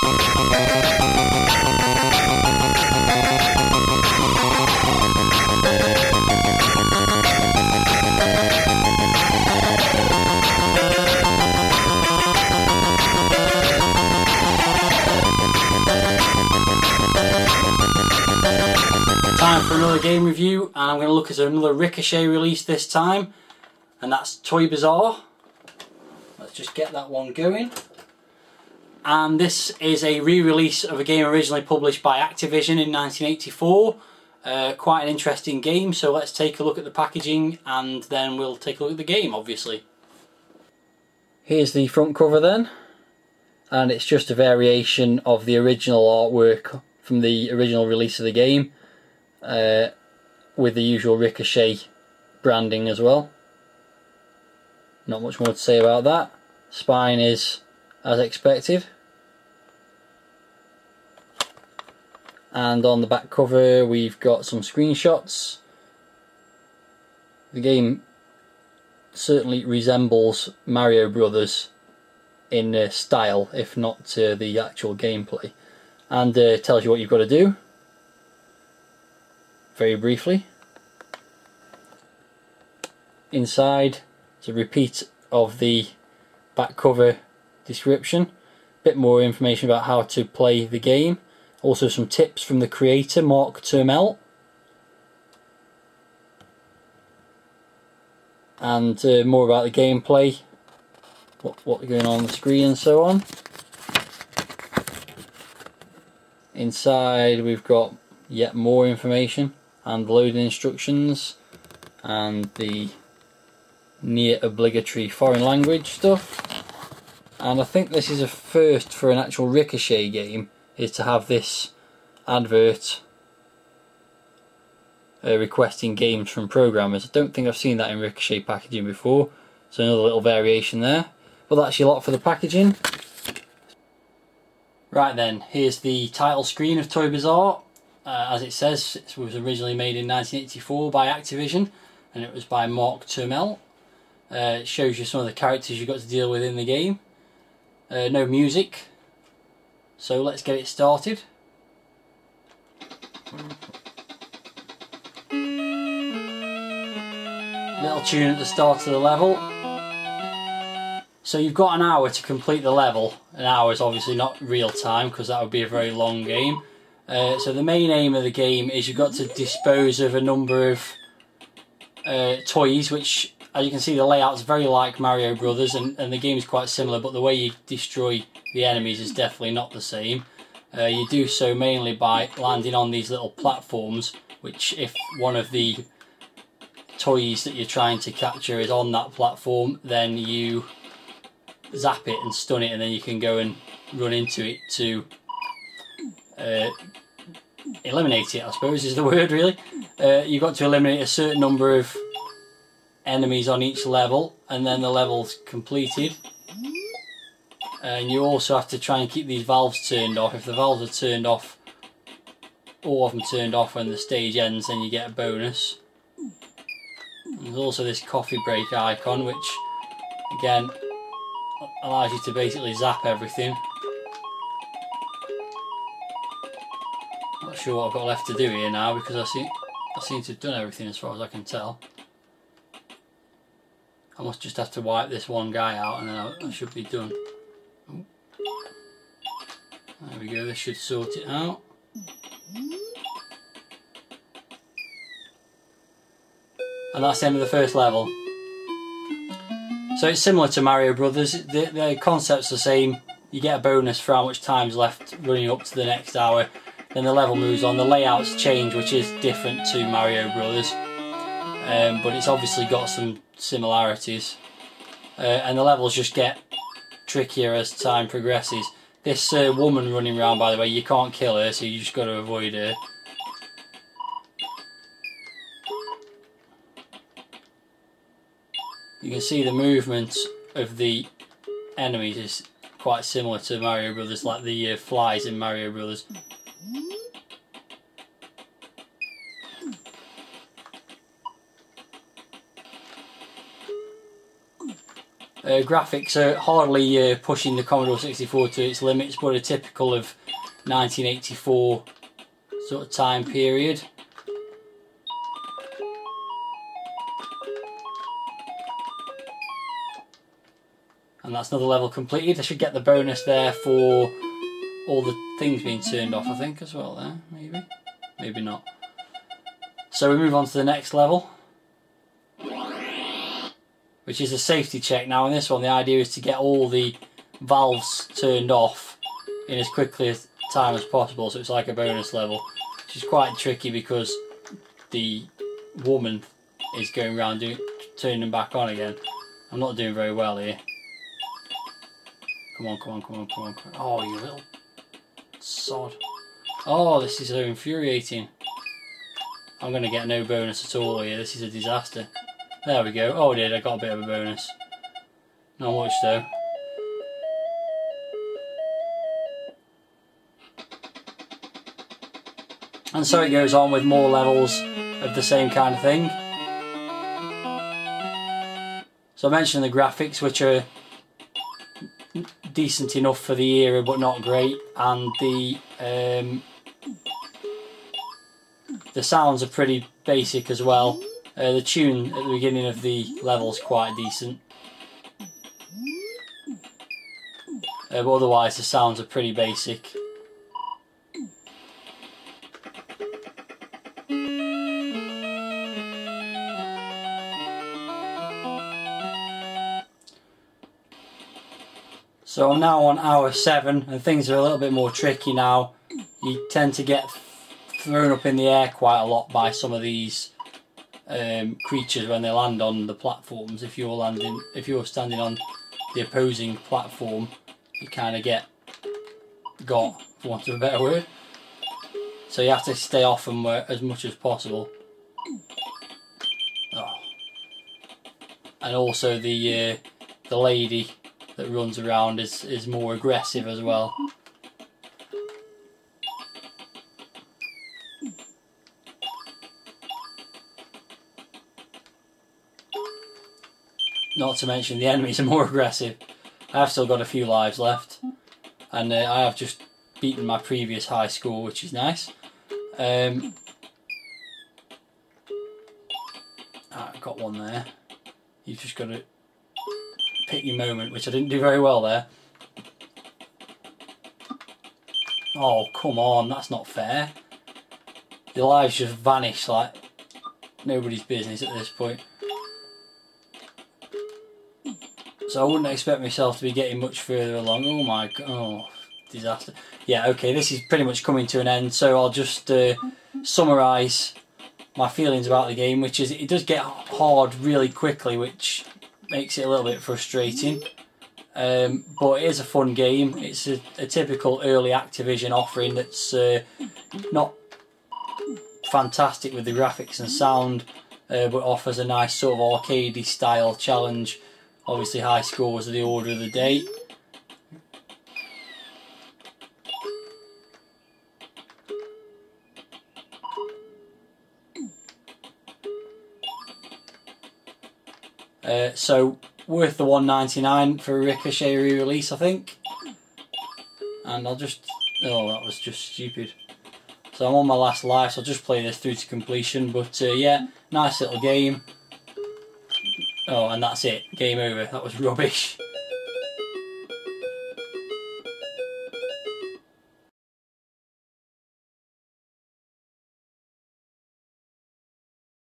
Time for another game review, and I'm going to look at another Ricochet release this time, and that's Toy Bazaar. Let's just get that one going. And this is a re-release of a game originally published by Activision in 1984. Quite an interesting game, so let's take a look at the packaging and then we'll take a look at the game, obviously. Here's the front cover then, and it's just a variation of the original artwork from the original release of the game, with the usual Ricochet branding as well. Not much more to say about that. Spine is as expected. And on the back cover we've got some screenshots. The game certainly resembles Mario Brothers in style, if not the actual gameplay, and tells you what you've got to do very briefly. Inside is a repeat of the back cover description, a bit more information about how to play the game, also some tips from the creator, Mark Turmel, and more about the gameplay, what's going on the screen and so on. Inside we've got yet more information and loading instructions and the near obligatory foreign language stuff. And I think this is a first for an actual Ricochet game, is to have this advert requesting games from programmers. I don't think I've seen that in Ricochet packaging before, so another little variation there. But that's your lot for the packaging. Right then, here's the title screen of Toy Bazaar. As it says, it was originally made in 1984 by Activision, and it was by Mark Turmel. It shows you some of the characters you've got to deal with in the game. No music, so let's get it started. Little tune at the start of the level. So you've got an hour to complete the level. An hour is obviously not real time because that would be a very long game. So the main aim of the game is you've got to dispose of a number of toys, which, as you can see, the layout's very like Mario Brothers, and the game is quite similar, but the way you destroy the enemies is definitely not the same. You do so mainly by landing on these little platforms, which, if one of the toys that you're trying to capture is on that platform, then you zap it and stun it, and then you can go and run into it to eliminate it, I suppose is the word really. You've got to eliminate a certain number of enemies on each level, and then the level's completed. And you also have to try and keep these valves turned off. If the valves are turned off, all of them turned off when the stage ends, then you get a bonus. And there's also this coffee break icon, which again allows you to basically zap everything. Not sure what I've got left to do here now, because I seem to have done everything as far as I can tell. I must just have to wipe this one guy out and then I should be done. Oh. There we go, this should sort it out. And that's the end of the first level. So it's similar to Mario Brothers, the concept's the same. You get a bonus for how much time's left running up to the next hour. Then the level moves on. The layouts change, which is different to Mario Brothers, but it's obviously got some similarities. And the levels just get trickier as time progresses. This woman running around, by the way, you can't kill her, so you just got to avoid her. You can see the movement of the enemies is quite similar to Mario Brothers, like the flies in Mario Brothers. Graphics are hardly pushing the Commodore 64 to its limits, but are typical of 1984 sort of time period. And that's another level completed. I should get the bonus there for all the things being turned off, I think, as well there, maybe. Maybe not. So we move on to the next level, which is a safety check. Now in this one the idea is to get all the valves turned off in as quickly as time as possible, so it's like a bonus level, which is quite tricky because the woman is going around turning them back on again. I'm not doing very well here. Come on, come on, come on, come on, come on. Oh, you little sod. Oh, this is so infuriating. I'm going to get no bonus at all here. This is a disaster. There we go. Oh, I did. I got a bit of a bonus. Not much though. And so it goes on with more levels of the same kind of thing. So I mentioned the graphics, which are decent enough for the era but not great, and the sounds are pretty basic as well. The tune at the beginning of the level is quite decent, but otherwise the sounds are pretty basic. So I'm now on hour 7 and things are a little bit more tricky now. You tend to get thrown up in the air quite a lot by some of these creatures when they land on the platforms. If you're standing on the opposing platform, you kind of get got, for want of a better word. So you have to stay off them as much as possible. Oh. And also the lady that runs around is more aggressive as well. Not to mention the enemies are more aggressive. I have still got a few lives left, and I have just beaten my previous high score, which is nice. I've got one there. You've just got to pick your moment, which I didn't do very well there. Oh, come on, that's not fair. The lives just vanish like nobody's business at this point. So I wouldn't expect myself to be getting much further along. Oh my god, oh, disaster. Yeah, okay, this is pretty much coming to an end, so I'll just summarise my feelings about the game, which is it does get hard really quickly, which makes it a little bit frustrating. But it is a fun game. It's a typical early Activision offering that's not fantastic with the graphics and sound, but offers a nice sort of arcadey style challenge. Obviously high scores are the order of the day. So worth the $1.99 for a Ricochet re-release, I think. And I'll just... oh, that was just stupid. So I'm on my last life, so I'll just play this through to completion. But yeah, nice little game. Oh, and that's it. Game over. That was rubbish.